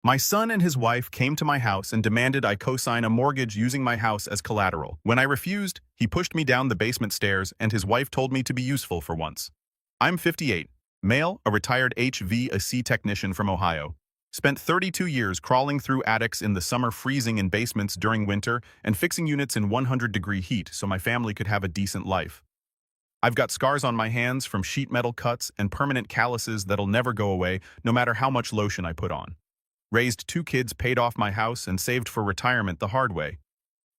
My son and his wife came to my house and demanded I co-sign a mortgage using my house as collateral. When I refused, he pushed me down the basement stairs and his wife told me to be useful for once. I'm 58, male, a retired HVAC technician from Ohio. Spent 32 years crawling through attics in the summer, freezing in basements during winter, and fixing units in 100-degree heat so my family could have a decent life. I've got scars on my hands from sheet metal cuts and permanent calluses that'll never go away no matter how much lotion I put on. Raised 2 kids, paid off my house, and saved for retirement the hard way.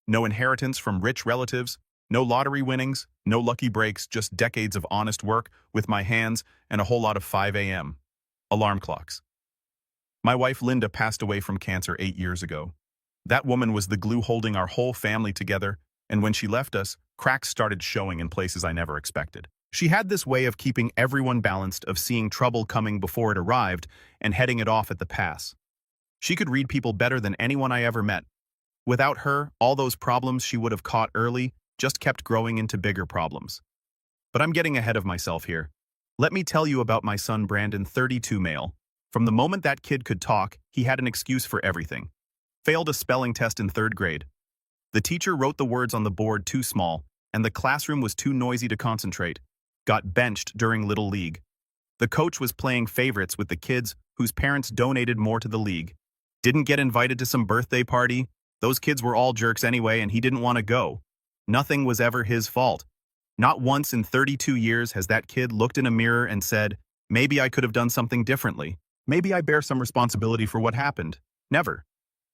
No inheritance from rich relatives, no lottery winnings, no lucky breaks, just decades of honest work with my hands and a whole lot of 5 a.m. alarm clocks. My wife Linda passed away from cancer 8 years ago. That woman was the glue holding our whole family together, and when she left us, cracks started showing in places I never expected. She had this way of keeping everyone balanced, of seeing trouble coming before it arrived and heading it off at the pass. She could read people better than anyone I ever met. Without her, all those problems she would have caught early just kept growing into bigger problems. But I'm getting ahead of myself here. Let me tell you about my son Brandon, 32, male. From the moment that kid could talk, he had an excuse for everything. Failed a spelling test in 3rd grade. The teacher wrote the words on the board too small, and the classroom was too noisy to concentrate. Got benched during Little League. The coach was playing favorites with the kids whose parents donated more to the league. Didn't get invited to some birthday party. Those kids were all jerks anyway, and he didn't want to go. Nothing was ever his fault. Not once in 32 years has that kid looked in a mirror and said, maybe I could have done something differently. Maybe I bear some responsibility for what happened. Never.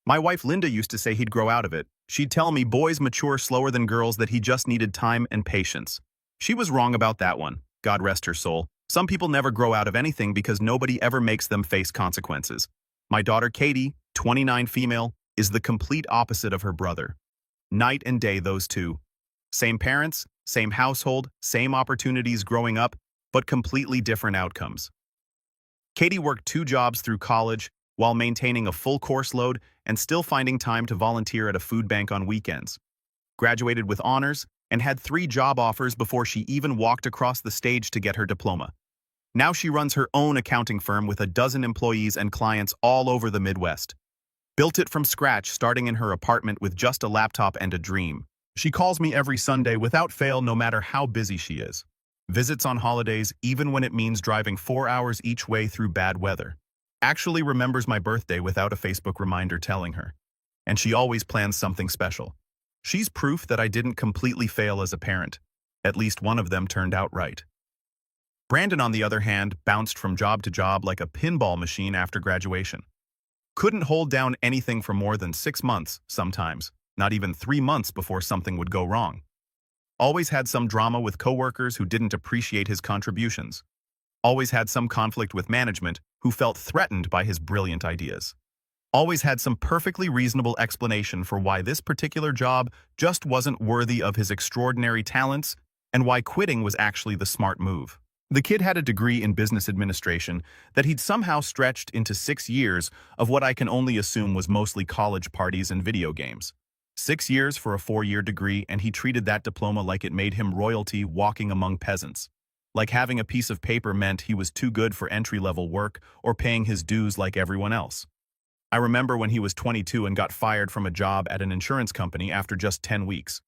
My wife Linda used to say he'd grow out of it. She'd tell me boys mature slower than girls, that he just needed time and patience. She was wrong about that one. God rest her soul. Some people never grow out of anything because nobody ever makes them face consequences. My daughter Katie, 29, female, is the complete opposite of her brother. Night and day, those two. Same parents, same household, same opportunities growing up, but completely different outcomes. Katie worked 2 jobs through college while maintaining a full course load and still finding time to volunteer at a food bank on weekends. Graduated with honors and had 3 job offers before she even walked across the stage to get her diploma. Now she runs her own accounting firm with a dozen employees and clients all over the Midwest. Built it from scratch, starting in her apartment with just a laptop and a dream. She calls me every Sunday without fail, no matter how busy she is. Visits on holidays, even when it means driving 4 hours each way through bad weather. Actually remembers my birthday without a Facebook reminder telling her. And she always plans something special. She's proof that I didn't completely fail as a parent. At least one of them turned out right. Brandon, on the other hand, bounced from job to job like a pinball machine after graduation. Couldn't hold down anything for more than 6 months, sometimes, not even 3 months before something would go wrong. Always had some drama with coworkers who didn't appreciate his contributions. Always had some conflict with management who felt threatened by his brilliant ideas. Always had some perfectly reasonable explanation for why this particular job just wasn't worthy of his extraordinary talents and why quitting was actually the smart move. The kid had a degree in business administration that he'd somehow stretched into 6 years of what I can only assume was mostly college parties and video games. 6 years for a 4-year degree, and he treated that diploma like it made him royalty walking among peasants. Like having a piece of paper meant he was too good for entry-level work or paying his dues like everyone else. I remember when he was 22 and got fired from a job at an insurance company after just 10 weeks.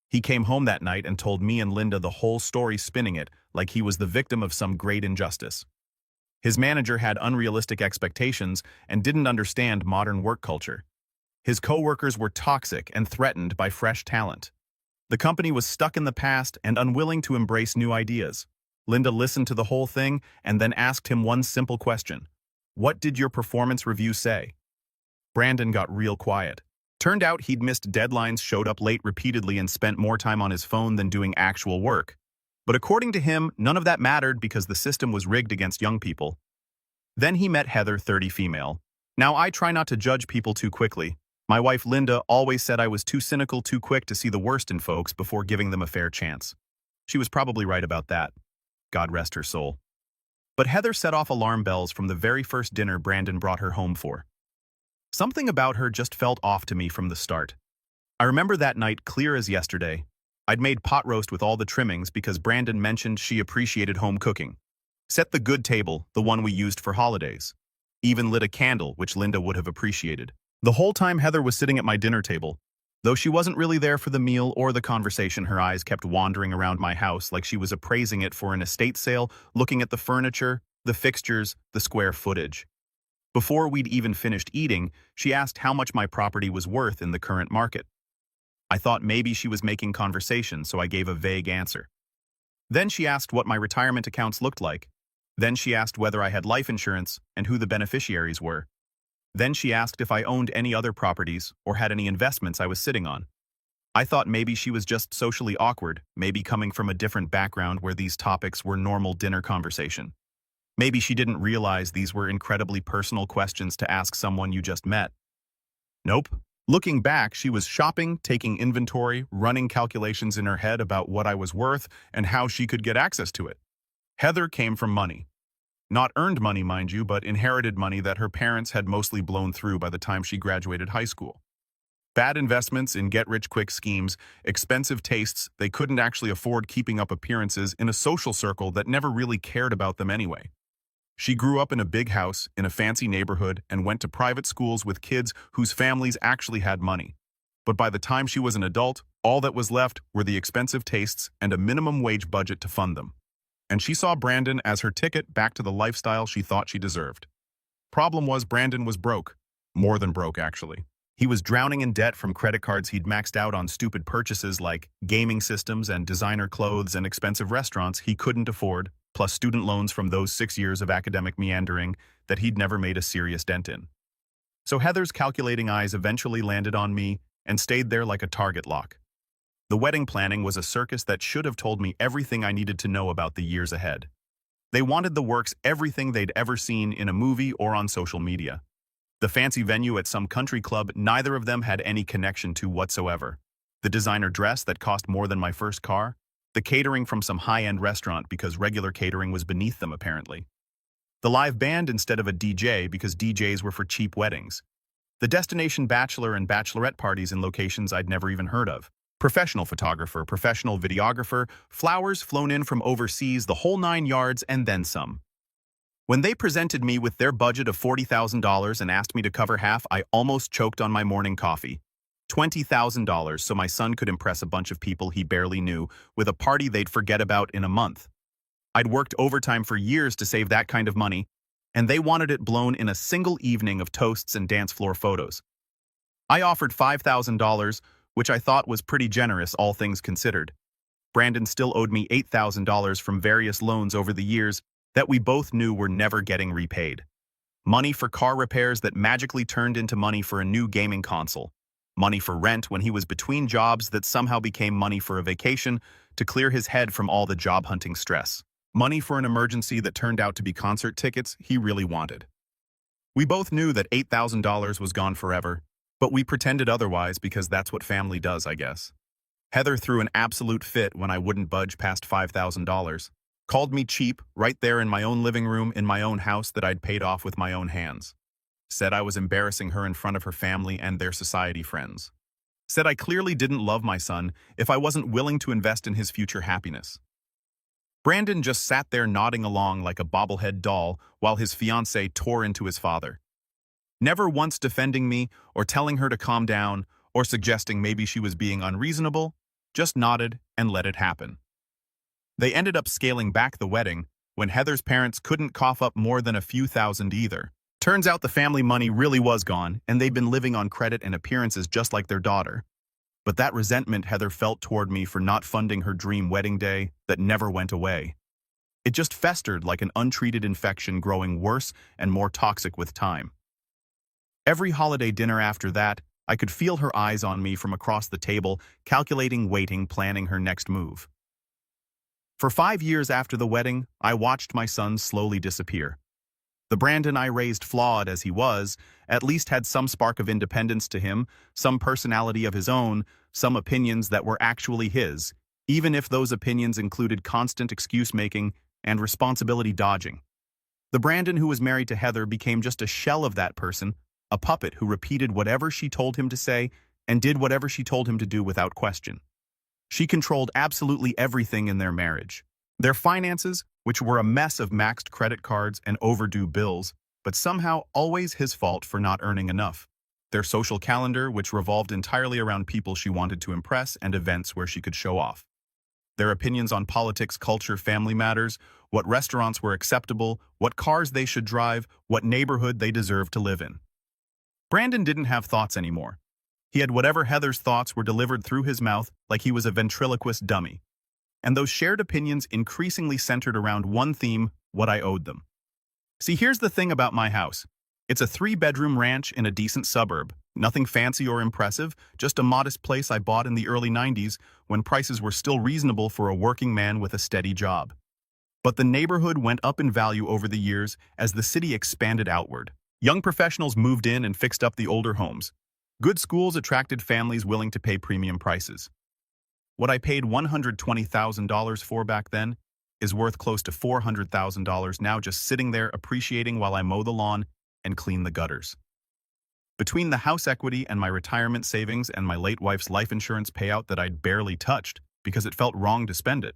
He came home that night and told me and Linda the whole story, spinning it like he was the victim of some great injustice. His manager had unrealistic expectations and didn't understand modern work culture. His coworkers were toxic and threatened by fresh talent. The company was stuck in the past and unwilling to embrace new ideas. Linda listened to the whole thing and then asked him one simple question. "What did your performance review say?" Brandon got real quiet. Turned out he'd missed deadlines, showed up late repeatedly, and spent more time on his phone than doing actual work. But according to him, none of that mattered because the system was rigged against young people. Then he met Heather, 30, female. Now, I try not to judge people too quickly. My wife Linda always said I was too cynical, too quick to see the worst in folks before giving them a fair chance. She was probably right about that. God rest her soul. But Heather set off alarm bells from the very first dinner Brandon brought her home for. Something about her just felt off to me from the start. I remember that night clear as yesterday. I'd made pot roast with all the trimmings because Brandon mentioned she appreciated home cooking. Set the good table, the one we used for holidays. even lit a candle, which Linda would have appreciated. The whole time Heather was sitting at my dinner table, though she wasn't really there for the meal or the conversation, her eyes kept wandering around my house like she was appraising it for an estate sale, looking at the furniture, the fixtures, the square footage. Before we'd even finished eating, she asked how much my property was worth in the current market. I thought maybe she was making conversation, so I gave a vague answer. Then she asked what my retirement accounts looked like. Then she asked whether I had life insurance and who the beneficiaries were. Then she asked if I owned any other properties or had any investments I was sitting on. I thought maybe she was just socially awkward, maybe coming from a different background where these topics were normal dinner conversation. Maybe she didn't realize these were incredibly personal questions to ask someone you just met. Nope. Looking back, she was shopping, taking inventory, running calculations in her head about what I was worth and how she could get access to it. Heather came from money. Not earned money, mind you, but inherited money that her parents had mostly blown through by the time she graduated high school. Bad investments in get-rich-quick schemes, expensive tastes, they couldn't actually afford keeping up appearances in a social circle that never really cared about them anyway. She grew up in a big house, in a fancy neighborhood, and went to private schools with kids whose families actually had money. But by the time she was an adult, all that was left were the expensive tastes and a minimum wage budget to fund them. And she saw Brandon as her ticket back to the lifestyle she thought she deserved. Problem was, Brandon was broke. More than broke, actually. He was drowning in debt from credit cards he'd maxed out on stupid purchases like gaming systems and designer clothes and expensive restaurants he couldn't afford, plus student loans from those 6 years of academic meandering that he'd never made a serious dent in. So Heather's calculating eyes eventually landed on me and stayed there like a target lock. The wedding planning was a circus that should have told me everything I needed to know about the years ahead. They wanted the works everything they'd ever seen in a movie or on social media. The fancy venue at some country club neither of them had any connection to whatsoever. The designer dress that cost more than my first car. The catering from some high-end restaurant because regular catering was beneath them apparently. The live band instead of a DJ because DJs were for cheap weddings. The destination bachelor and bachelorette parties in locations I'd never even heard of. Professional photographer, professional videographer, flowers flown in from overseas, the whole 9 yards and then some. When they presented me with their budget of $40,000 and asked me to cover half, I almost choked on my morning coffee. $20,000 so my son could impress a bunch of people he barely knew with a party they'd forget about in a month. I'd worked overtime for years to save that kind of money, and they wanted it blown in a single evening of toasts and dance floor photos. I offered $5,000, which I thought was pretty generous, all things considered. Brandon still owed me $8,000 from various loans over the years that we both knew were never getting repaid. Money for car repairs that magically turned into money for a new gaming console. Money for rent when he was between jobs that somehow became money for a vacation to clear his head from all the job-hunting stress. Money for an emergency that turned out to be concert tickets he really wanted. We both knew that $8,000 was gone forever, but we pretended otherwise because that's what family does, I guess. Heather threw an absolute fit when I wouldn't budge past $5,000. Called me cheap right there in my own living room in my own house that I'd paid off with my own hands. Said I was embarrassing her in front of her family and their society friends. Said I clearly didn't love my son if I wasn't willing to invest in his future happiness. Brandon just sat there nodding along like a bobblehead doll while his fiancée tore into his father. Never once defending me or telling her to calm down or suggesting maybe she was being unreasonable, just nodded and let it happen. They ended up scaling back the wedding when Heather's parents couldn't cough up more than a few thousand either. Turns out the family money really was gone, and they'd been living on credit and appearances just like their daughter. But that resentment Heather felt toward me for not funding her dream wedding day that never went away. It just festered like an untreated infection, growing worse and more toxic with time. Every holiday dinner after that, I could feel her eyes on me from across the table, calculating, waiting, planning her next move. For 5 years after the wedding, I watched my son slowly disappear. The Brandon I raised, flawed as he was, at least had some spark of independence to him, some personality of his own, some opinions that were actually his, even if those opinions included constant excuse-making and responsibility dodging. The Brandon who was married to Heather became just a shell of that person, a puppet who repeated whatever she told him to say and did whatever she told him to do without question. She controlled absolutely everything in their marriage. Their finances, which were a mess of maxed credit cards and overdue bills, but somehow always his fault for not earning enough. Their social calendar, which revolved entirely around people she wanted to impress and events where she could show off. Their opinions on politics, culture, family matters, what restaurants were acceptable, what cars they should drive, what neighborhood they deserved to live in. Brandon didn't have thoughts anymore. He had whatever Heather's thoughts were delivered through his mouth like he was a ventriloquist dummy. And those shared opinions increasingly centered around one theme: what I owed them. See, here's the thing about my house. It's a 3-bedroom ranch in a decent suburb. Nothing fancy or impressive, just a modest place I bought in the early 90s when prices were still reasonable for a working man with a steady job. But the neighborhood went up in value over the years as the city expanded outward. Young professionals moved in and fixed up the older homes. Good schools attracted families willing to pay premium prices. What I paid $120,000 for back then is worth close to $400,000 now, just sitting there appreciating while I mow the lawn and clean the gutters. Between the house equity and my retirement savings and my late wife's life insurance payout that I'd barely touched because it felt wrong to spend it,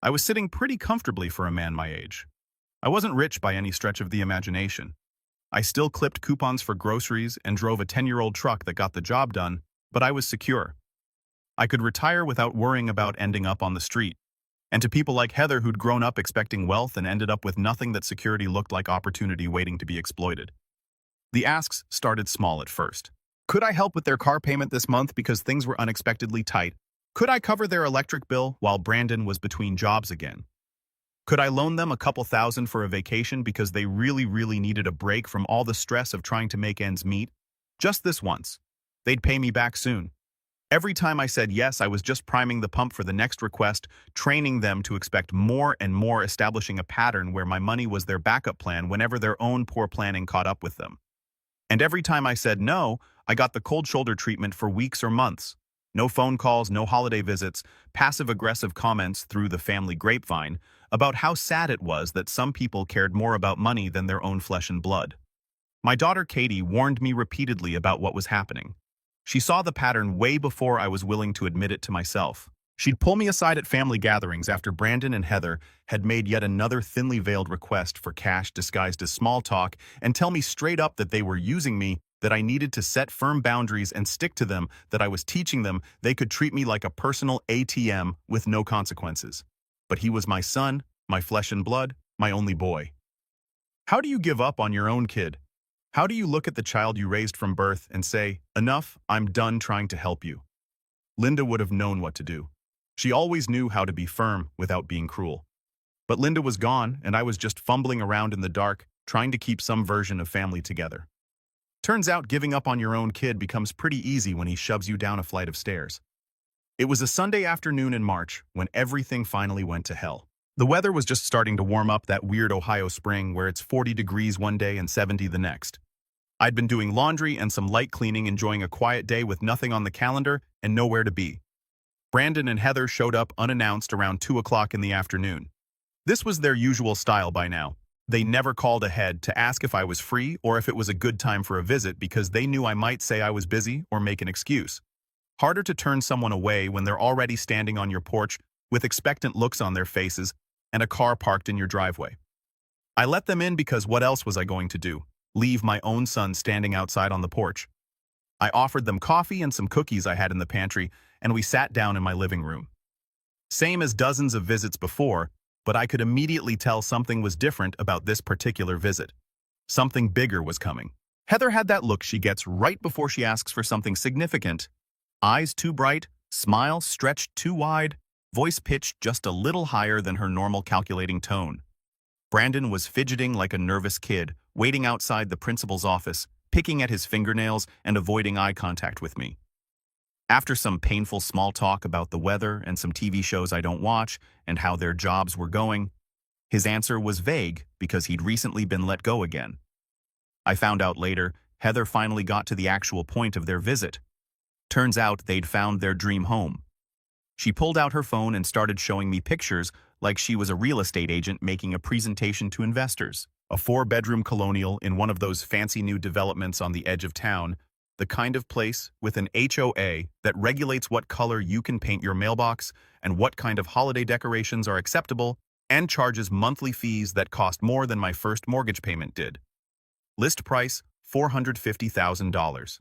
I was sitting pretty comfortably for a man my age. I wasn't rich by any stretch of the imagination. I still clipped coupons for groceries and drove a 10-year-old truck that got the job done, but I was secure. I could retire without worrying about ending up on the street. And to people like Heather who'd grown up expecting wealth and ended up with nothing, that security looked like opportunity waiting to be exploited. The asks started small at first. Could I help with their car payment this month because things were unexpectedly tight? Could I cover their electric bill while Brandon was between jobs again? Could I loan them a couple thousand for a vacation because they really needed a break from all the stress of trying to make ends meet? Just this once. They'd pay me back soon. Every time I said yes, I was just priming the pump for the next request, training them to expect more and more, establishing a pattern where my money was their backup plan whenever their own poor planning caught up with them. And every time I said no, I got the cold shoulder treatment for weeks or months. No phone calls, no holiday visits, passive-aggressive comments through the family grapevine about how sad it was that some people cared more about money than their own flesh and blood. My daughter Katie warned me repeatedly about what was happening. She saw the pattern way before I was willing to admit it to myself. She'd pull me aside at family gatherings after Brandon and Heather had made yet another thinly veiled request for cash disguised as small talk and tell me straight up that they were using me, that I needed to set firm boundaries and stick to them, that I was teaching them they could treat me like a personal ATM with no consequences. But he was my son, my flesh and blood, my only boy. How do you give up on your own kid? How do you look at the child you raised from birth and say, enough, I'm done trying to help you? Linda would have known what to do. She always knew how to be firm without being cruel. But Linda was gone, and I was just fumbling around in the dark, trying to keep some version of family together. Turns out giving up on your own kid becomes pretty easy when he shoves you down a flight of stairs. It was a Sunday afternoon in March when everything finally went to hell. The weather was just starting to warm up, that weird Ohio spring where it's 40 degrees one day and 70 the next. I'd been doing laundry and some light cleaning, enjoying a quiet day with nothing on the calendar and nowhere to be. Brandon and Heather showed up unannounced around 2 o'clock in the afternoon. This was their usual style by now. They never called ahead to ask if I was free or if it was a good time for a visit because they knew I might say I was busy or make an excuse. Harder to turn someone away when they're already standing on your porch with expectant looks on their faces and a car parked in your driveway. I let them in because what else was I going to do? Leave my own son standing outside on the porch? I offered them coffee and some cookies I had in the pantry, and we sat down in my living room. Same as dozens of visits before, but I could immediately tell something was different about this particular visit. Something bigger was coming. Heather had that look she gets right before she asks for something significant. Eyes too bright, smile stretched too wide, voice pitched just a little higher than her normal calculating tone. Brandon was fidgeting like a nervous kid, waiting outside the principal's office, picking at his fingernails and avoiding eye contact with me. After some painful small talk about the weather and some TV shows I don't watch and how their jobs were going, his answer was vague because he'd recently been let go again. I found out later, Heather finally got to the actual point of their visit. Turns out they'd found their dream home. She pulled out her phone and started showing me pictures like she was a real estate agent making a presentation to investors. A 4-bedroom colonial in one of those fancy new developments on the edge of town, the kind of place with an HOA that regulates what color you can paint your mailbox and what kind of holiday decorations are acceptable, and charges monthly fees that cost more than my first mortgage payment did. List price, $450,000.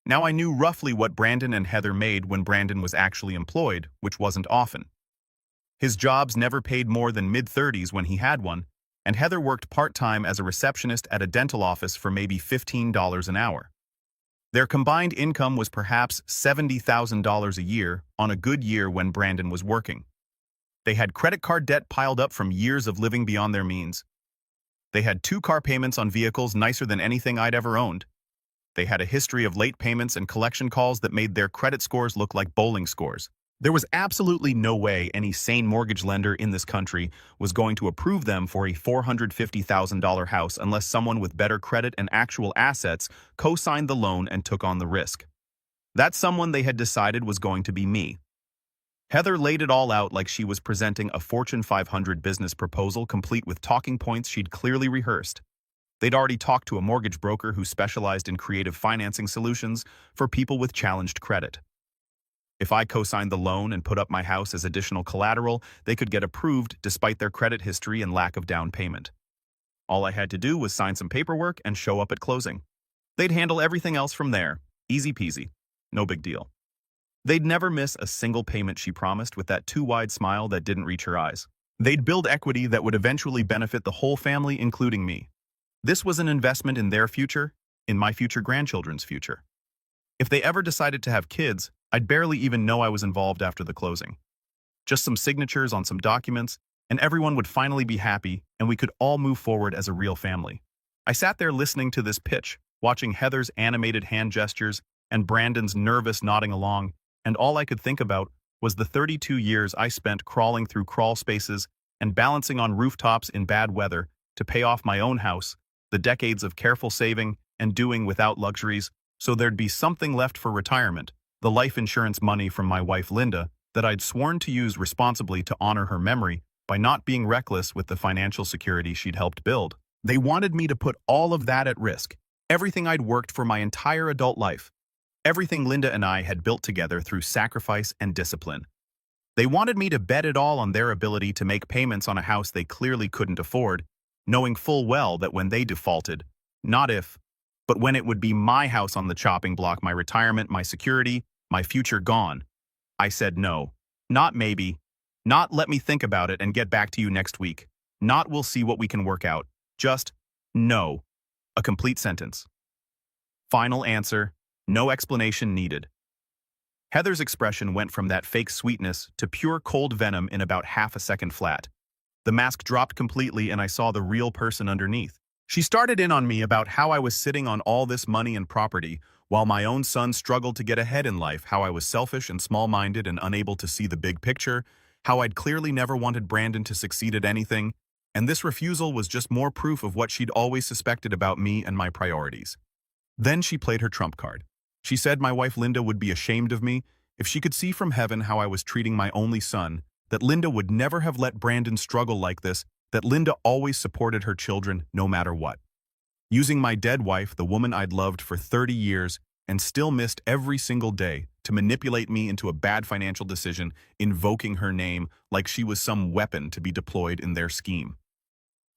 Now I knew roughly what Brandon and Heather made when Brandon was actually employed, which wasn't often. His jobs never paid more than mid-30s when he had one, and Heather worked part-time as a receptionist at a dental office for maybe $15 an hour. Their combined income was perhaps $70,000 a year on a good year when Brandon was working. They had credit card debt piled up from years of living beyond their means. They had 2 car payments on vehicles nicer than anything I'd ever owned. They had a history of late payments and collection calls that made their credit scores look like bowling scores. There was absolutely no way any sane mortgage lender in this country was going to approve them for a $450,000 house unless someone with better credit and actual assets co-signed the loan and took on the risk. That someone they had decided was going to be me. Heather laid it all out like she was presenting a Fortune 500 business proposal complete with talking points she'd clearly rehearsed. They'd already talked to a mortgage broker who specialized in creative financing solutions for people with challenged credit. If I co-signed the loan and put up my house as additional collateral, they could get approved despite their credit history and lack of down payment. All I had to do was sign some paperwork and show up at closing. They'd handle everything else from there. Easy peasy. No big deal. They'd never miss a single payment she promised with that too wide smile that didn't reach her eyes. They'd build equity that would eventually benefit the whole family, including me. This was an investment in their future, in my future grandchildren's future. If they ever decided to have kids, I'd barely even know I was involved after the closing. Just some signatures on some documents, and everyone would finally be happy, and we could all move forward as a real family. I sat there listening to this pitch, watching Heather's animated hand gestures and Brandon's nervous nodding along, and all I could think about was the 32 years I spent crawling through crawl spaces and balancing on rooftops in bad weather to pay off my own house, the decades of careful saving and doing without luxuries so there'd be something left for retirement, the life insurance money from my wife Linda that I'd sworn to use responsibly to honor her memory by not being reckless with the financial security she'd helped build. They wanted me to put all of that at risk, everything I'd worked for my entire adult life, everything Linda and I had built together through sacrifice and discipline. They wanted me to bet it all on their ability to make payments on a house they clearly couldn't afford, knowing full well that when they defaulted, not if, but when it would be my house on the chopping block, my retirement, my security, my future gone. I said no. Not maybe. Not let me think about it and get back to you next week. Not we'll see what we can work out. Just no. A complete sentence. Final answer, no explanation needed. Heather's expression went from that fake sweetness to pure cold venom in about half a second flat. The mask dropped completely and I saw the real person underneath. She started in on me about how I was sitting on all this money and property while my own son struggled to get ahead in life, how I was selfish and small-minded and unable to see the big picture, how I'd clearly never wanted Brandon to succeed at anything, and this refusal was just more proof of what she'd always suspected about me and my priorities. Then she played her trump card. She said my wife Linda would be ashamed of me if she could see from heaven how I was treating my only son, that Linda would never have let Brandon struggle like this, that Linda always supported her children no matter what. Using my dead wife, the woman I'd loved for 30 years and still missed every single day, to manipulate me into a bad financial decision, invoking her name like she was some weapon to be deployed in their scheme.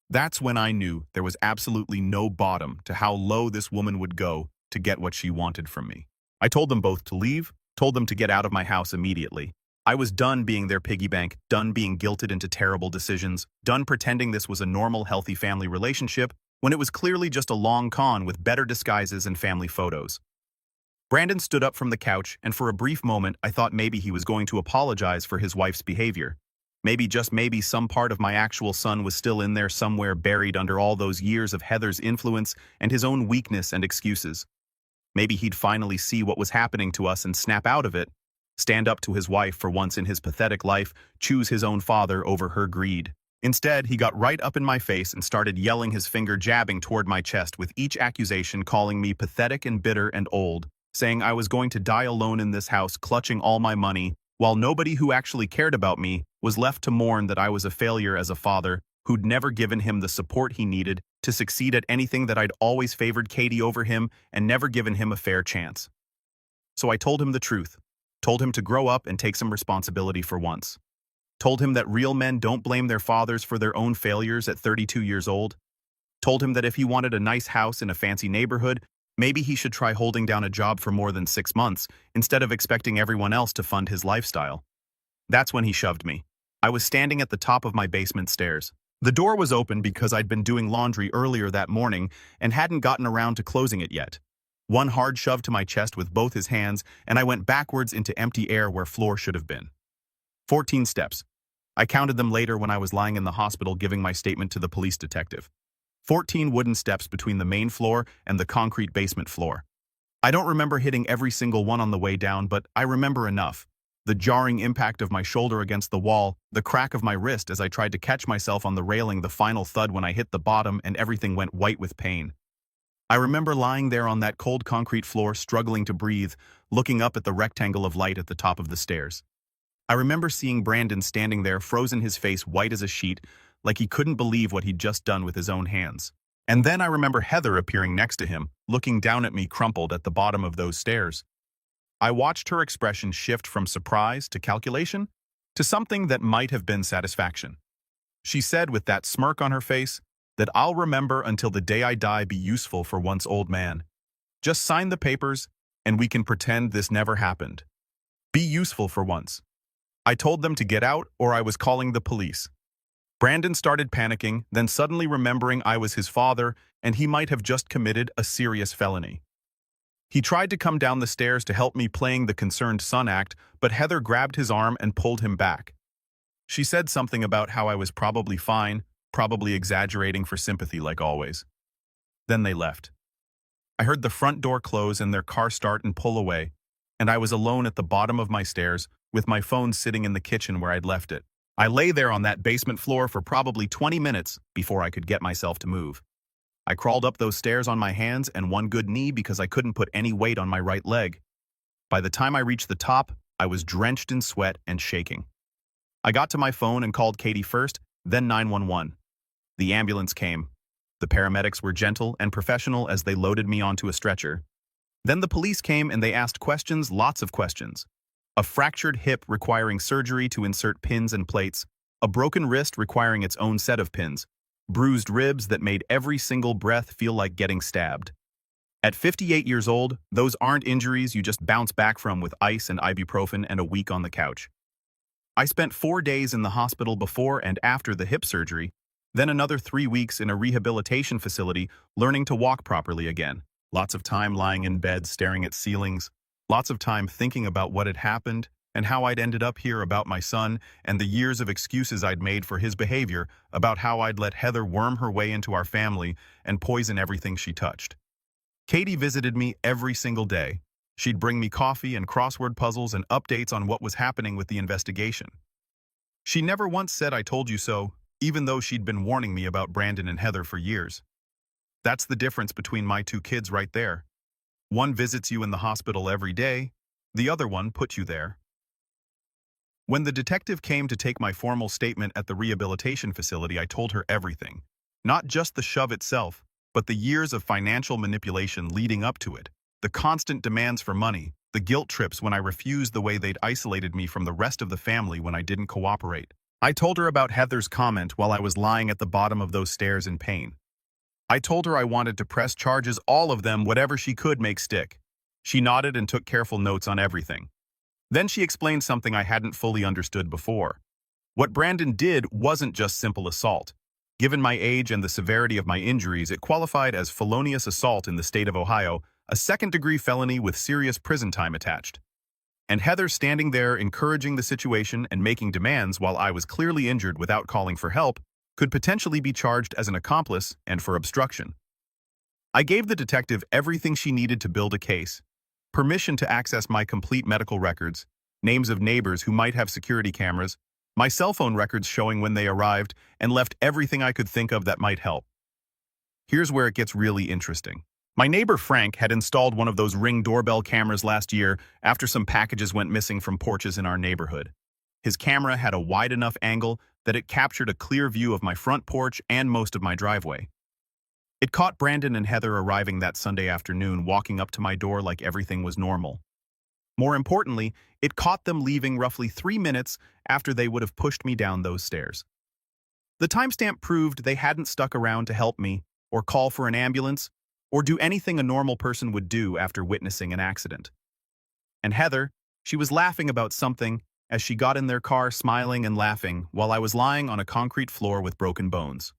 That's when I knew there was absolutely no bottom to how low this woman would go to get what she wanted from me. I told them both to leave, told them to get out of my house immediately. I was done being their piggy bank, done being guilted into terrible decisions, done pretending this was a normal, healthy family relationship when it was clearly just a long con with better disguises and family photos. Brandon stood up from the couch, and for a brief moment I thought maybe he was going to apologize for his wife's behavior. Maybe, just maybe, some part of my actual son was still in there somewhere, buried under all those years of Heather's influence and his own weakness and excuses. Maybe he'd finally see what was happening to us and snap out of it, stand up to his wife for once in his pathetic life, choose his own father over her greed. Instead, he got right up in my face and started yelling, his finger jabbing toward my chest with each accusation, calling me pathetic and bitter and old, saying I was going to die alone in this house, clutching all my money, while nobody who actually cared about me was left to mourn that I was a failure as a father who'd never given him the support he needed to succeed at anything, that I'd always favored Katie over him and never given him a fair chance. So I told him the truth, told him to grow up and take some responsibility for once. Told him that real men don't blame their fathers for their own failures at 32 years old. Told him that if he wanted a nice house in a fancy neighborhood, maybe he should try holding down a job for more than 6 months instead of expecting everyone else to fund his lifestyle. That's when he shoved me. I was standing at the top of my basement stairs. The door was open because I'd been doing laundry earlier that morning and hadn't gotten around to closing it yet. One hard shove to my chest with both his hands, and I went backwards into empty air where floor should have been. 14 steps. I counted them later when I was lying in the hospital giving my statement to the police detective. 14 wooden steps between the main floor and the concrete basement floor. I don't remember hitting every single one on the way down, but I remember enough. The jarring impact of my shoulder against the wall, the crack of my wrist as I tried to catch myself on the railing, the final thud when I hit the bottom and everything went white with pain. I remember lying there on that cold concrete floor, struggling to breathe, looking up at the rectangle of light at the top of the stairs. I remember seeing Brandon standing there, frozen, his face white as a sheet, like he couldn't believe what he'd just done with his own hands. And then I remember Heather appearing next to him, looking down at me crumpled at the bottom of those stairs. I watched her expression shift from surprise to calculation to something that might have been satisfaction. She said with that smirk on her face that I'll remember until the day I die, be useful for once, old man. Just sign the papers and we can pretend this never happened. Be useful for once. I told them to get out or I was calling the police. Brandon started panicking, then suddenly remembering I was his father and he might have just committed a serious felony. He tried to come down the stairs to help me, playing the concerned son act, but Heather grabbed his arm and pulled him back. She said something about how I was probably fine, probably exaggerating for sympathy like always. Then they left. I heard the front door close and their car start and pull away, and I was alone at the bottom of my stairs with my phone sitting in the kitchen where I'd left it. I lay there on that basement floor for probably 20 minutes before I could get myself to move. I crawled up those stairs on my hands and one good knee because I couldn't put any weight on my right leg. By the time I reached the top, I was drenched in sweat and shaking. I got to my phone and called Katie first, then 911. The ambulance came. The paramedics were gentle and professional as they loaded me onto a stretcher. Then the police came and they asked questions, lots of questions. A fractured hip requiring surgery to insert pins and plates, a broken wrist requiring its own set of pins, bruised ribs that made every single breath feel like getting stabbed. At 58 years old, those aren't injuries you just bounce back from with ice and ibuprofen and a week on the couch. I spent 4 days in the hospital before and after the hip surgery, then another 3 weeks in a rehabilitation facility learning to walk properly again. Lots of time lying in bed staring at ceilings, lots of time thinking about what had happened and how I'd ended up here, about my son, and the years of excuses I'd made for his behavior, about how I'd let Heather worm her way into our family and poison everything she touched. Katie visited me every single day. She'd bring me coffee and crossword puzzles and updates on what was happening with the investigation. She never once said "I told you so," even though she'd been warning me about Brandon and Heather for years. That's the difference between my two kids right there. One visits you in the hospital every day, the other one put you there. When the detective came to take my formal statement at the rehabilitation facility, I told her everything. Not just the shove itself, but the years of financial manipulation leading up to it, the constant demands for money, the guilt trips when I refused, the way they'd isolated me from the rest of the family when I didn't cooperate. I told her about Heather's comment while I was lying at the bottom of those stairs in pain. I told her I wanted to press charges, all of them, whatever she could make stick. She nodded and took careful notes on everything. Then she explained something I hadn't fully understood before. What Brandon did wasn't just simple assault. Given my age and the severity of my injuries, it qualified as felonious assault in the state of Ohio, a second-degree felony with serious prison time attached. And Heather, standing there encouraging the situation and making demands while I was clearly injured without calling for help, could potentially be charged as an accomplice and for obstruction. I gave the detective everything she needed to build a case: permission to access my complete medical records, names of neighbors who might have security cameras, my cell phone records showing when they arrived, and left everything I could think of that might help. Here's where it gets really interesting. My neighbor Frank had installed one of those Ring doorbell cameras last year after some packages went missing from porches in our neighborhood. His camera had a wide enough angle that it captured a clear view of my front porch and most of my driveway. It caught Brandon and Heather arriving that Sunday afternoon, walking up to my door like everything was normal. More importantly, it caught them leaving roughly 3 minutes after they would have pushed me down those stairs. The timestamp proved they hadn't stuck around to help me, or call for an ambulance, or do anything a normal person would do after witnessing an accident. And Heather, she was laughing about something as she got in their car smiling and laughing while I was lying on a concrete floor with broken bones.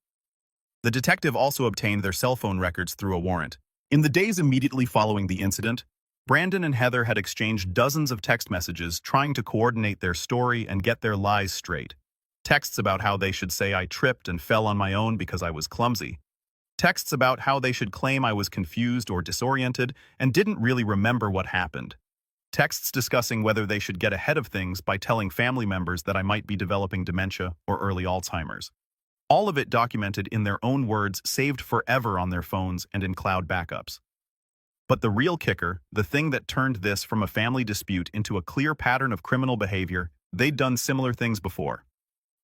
The detective also obtained their cell phone records through a warrant. In the days immediately following the incident, Brandon and Heather had exchanged dozens of text messages trying to coordinate their story and get their lies straight. Texts about how they should say I tripped and fell on my own because I was clumsy. Texts about how they should claim I was confused or disoriented and didn't really remember what happened. Texts discussing whether they should get ahead of things by telling family members that I might be developing dementia or early Alzheimer's. All of it documented in their own words, saved forever on their phones and in cloud backups. But the real kicker, the thing that turned this from a family dispute into a clear pattern of criminal behavior, they'd done similar things before.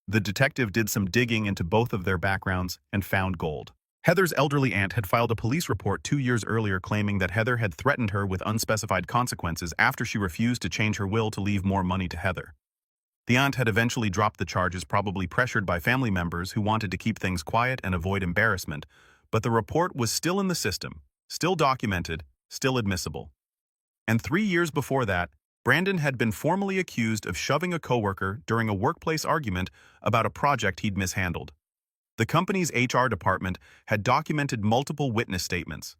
The detective did some digging into both of their backgrounds and found gold. Heather's elderly aunt had filed a police report 2 years earlier claiming that Heather had threatened her with unspecified consequences after she refused to change her will to leave more money to Heather. The aunt had eventually dropped the charges, probably pressured by family members who wanted to keep things quiet and avoid embarrassment, but the report was still in the system, still documented, still admissible. And 3 years before that, Brandon had been formally accused of shoving a coworker during a workplace argument about a project he'd mishandled. The company's HR department had documented multiple witness statements.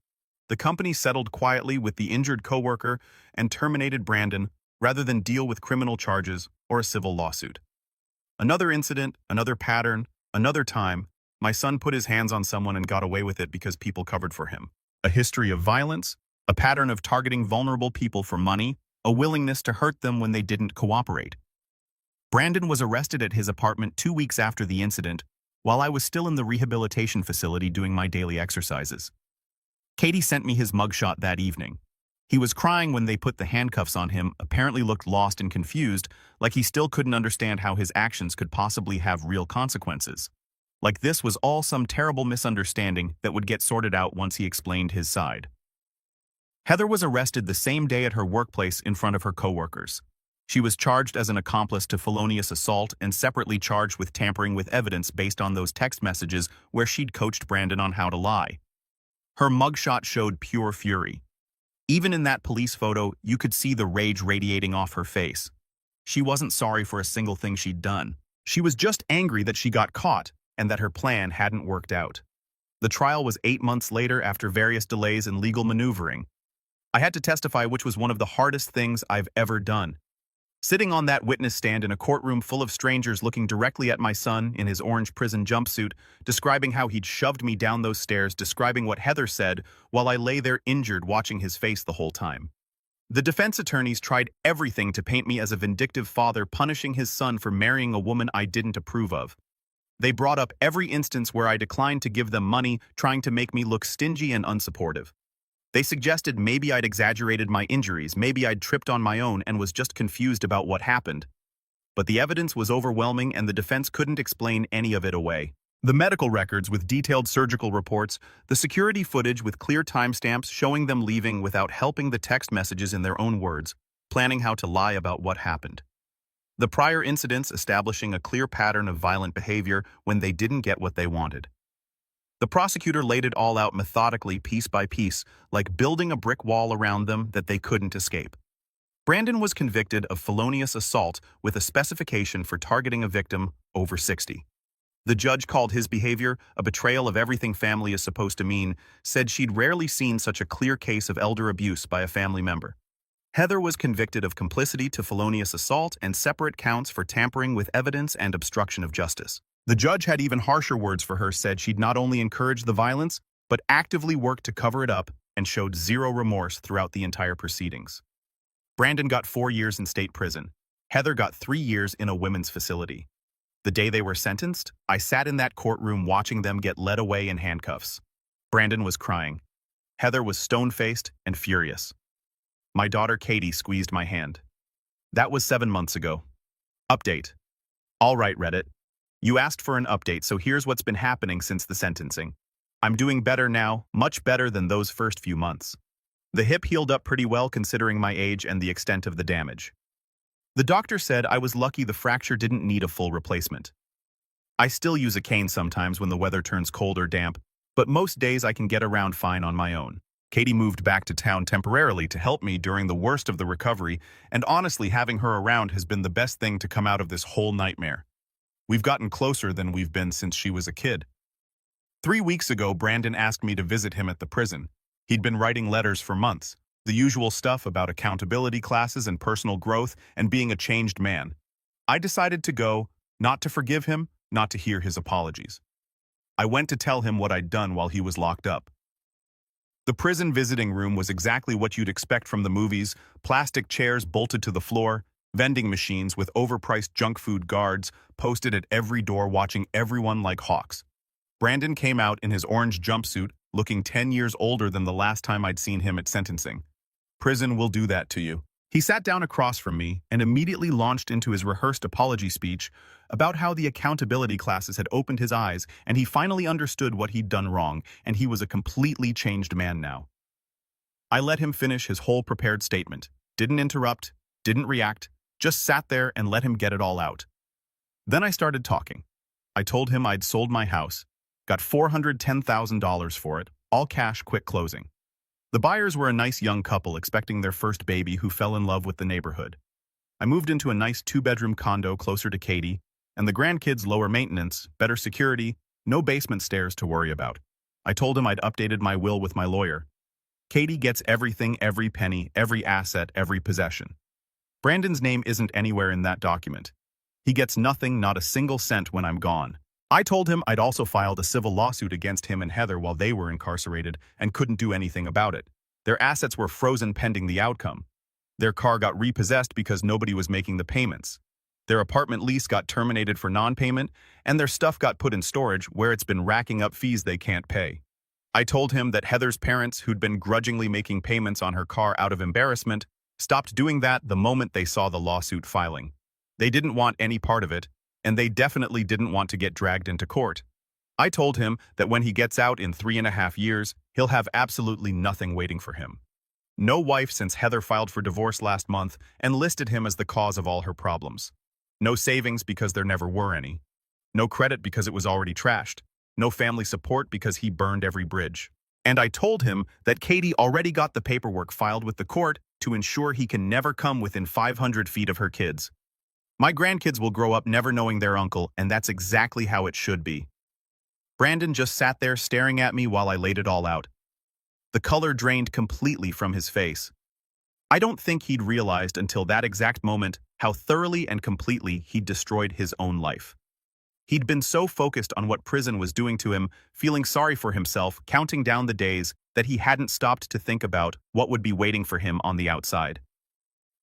The company settled quietly with the injured coworker and terminated Brandon rather than deal with criminal charges or a civil lawsuit. Another incident, another pattern, another time, my son put his hands on someone and got away with it because people covered for him. A history of violence, a pattern of targeting vulnerable people for money, a willingness to hurt them when they didn't cooperate. Brandon was arrested at his apartment 2 weeks after the incident, while I was still in the rehabilitation facility doing my daily exercises. Katie sent me his mugshot that evening. He was crying when they put the handcuffs on him, apparently looked lost and confused, like he still couldn't understand how his actions could possibly have real consequences. Like this was all some terrible misunderstanding that would get sorted out once he explained his side. Heather was arrested the same day at her workplace in front of her coworkers. She was charged as an accomplice to felonious assault and separately charged with tampering with evidence based on those text messages where she'd coached Brandon on how to lie. Her mugshot showed pure fury. Even in that police photo, you could see the rage radiating off her face. She wasn't sorry for a single thing she'd done. She was just angry that she got caught and that her plan hadn't worked out. The trial was 8 months later after various delays and legal maneuvering. I had to testify, which was one of the hardest things I've ever done. Sitting on that witness stand in a courtroom full of strangers looking directly at my son in his orange prison jumpsuit, describing how he'd shoved me down those stairs, describing what Heather said while I lay there injured watching his face the whole time. The defense attorneys tried everything to paint me as a vindictive father punishing his son for marrying a woman I didn't approve of. They brought up every instance where I declined to give them money, trying to make me look stingy and unsupportive. They suggested maybe I'd exaggerated my injuries, maybe I'd tripped on my own and was just confused about what happened. But the evidence was overwhelming and the defense couldn't explain any of it away. The medical records with detailed surgical reports, the security footage with clear timestamps showing them leaving without helping the text messages in their own words, planning how to lie about what happened. The prior incidents establishing a clear pattern of violent behavior when they didn't get what they wanted. The prosecutor laid it all out methodically, piece by piece, like building a brick wall around them that they couldn't escape. Brandon was convicted of felonious assault with a specification for targeting a victim over 60. The judge called his behavior a betrayal of everything family is supposed to mean, said she'd rarely seen such a clear case of elder abuse by a family member. Heather was convicted of complicity to felonious assault and separate counts for tampering with evidence and obstruction of justice. The judge had even harsher words for her, said she'd not only encouraged the violence, but actively worked to cover it up and showed zero remorse throughout the entire proceedings. Brandon got 4 years in state prison. Heather got 3 years in a women's facility. The day they were sentenced, I sat in that courtroom watching them get led away in handcuffs. Brandon was crying. Heather was stone-faced and furious. My daughter Katie squeezed my hand. That was 7 months ago. Update. All right, Reddit. You asked for an update, so here's what's been happening since the sentencing. I'm doing better now, much better than those first few months. The hip healed up pretty well considering my age and the extent of the damage. The doctor said I was lucky the fracture didn't need a full replacement. I still use a cane sometimes when the weather turns cold or damp, But most days I can get around fine on my own. Katie moved back to town temporarily to help me during the worst of the recovery, and honestly, having her around has been the best thing to come out of this whole nightmare. We've gotten closer than we've been since she was a kid. 3 weeks ago, Brandon asked me to visit him at the prison. He'd been writing letters for months, the usual stuff about accountability classes and personal growth and being a changed man. I decided to go, not to forgive him, not to hear his apologies. I went to tell him what I'd done while he was locked up. The prison visiting room was exactly what you'd expect from the movies: plastic chairs bolted to the floor, vending machines with overpriced junk food guards posted at every door watching everyone like hawks. Brandon came out in his orange jumpsuit, looking 10 years older than the last time I'd seen him at sentencing. Prison will do that to you. He sat down across from me and immediately launched into his rehearsed apology speech about how the accountability classes had opened his eyes and he finally understood what he'd done wrong, and he was a completely changed man now. I let him finish his whole prepared statement, didn't interrupt, didn't react, just sat there and let him get it all out. Then I started talking. I told him I'd sold my house, got $410,000 for it, all cash, quick closing. The buyers were a nice young couple expecting their first baby who fell in love with the neighborhood. I moved into a nice 2-bedroom condo closer to Katie, and the grandkids lower maintenance, better security, no basement stairs to worry about. I told him I'd updated my will with my lawyer. Katie gets everything, every penny, every asset, every possession. Brandon's name isn't anywhere in that document. He gets nothing, not a single cent when I'm gone. I told him I'd also filed a civil lawsuit against him and Heather while they were incarcerated and couldn't do anything about it. Their assets were frozen pending the outcome. Their car got repossessed because nobody was making the payments. Their apartment lease got terminated for non-payment, and their stuff got put in storage where it's been racking up fees they can't pay. I told him that Heather's parents, who'd been grudgingly making payments on her car out of embarrassment, stopped doing that the moment they saw the lawsuit filing. They didn't want any part of it, and they definitely didn't want to get dragged into court. I told him that when he gets out in 3.5 years, he'll have absolutely nothing waiting for him. No wife since Heather filed for divorce last month and listed him as the cause of all her problems. No savings because there never were any. No credit because it was already trashed. No family support because he burned every bridge. And I told him that Katie already got the paperwork filed with the court to ensure he can never come within 500 feet of her kids. My grandkids will grow up never knowing their uncle, and that's exactly how it should be. Brandon just sat there staring at me while I laid it all out. The color drained completely from his face. I don't think he'd realized until that exact moment how thoroughly and completely he'd destroyed his own life. He'd been so focused on what prison was doing to him, feeling sorry for himself, counting down the days, that he hadn't stopped to think about what would be waiting for him on the outside.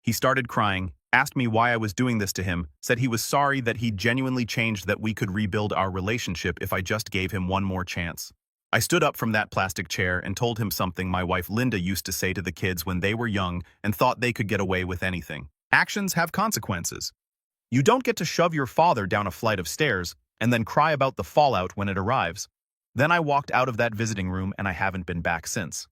He started crying, asked me why I was doing this to him, said he was sorry that he'd genuinely changed, that we could rebuild our relationship if I just gave him one more chance. I stood up from that plastic chair and told him something my wife Linda used to say to the kids when they were young and thought they could get away with anything. Actions have consequences. You don't get to shove your father down a flight of stairs and then cry about the fallout when it arrives. Then I walked out of that visiting room and I haven't been back since.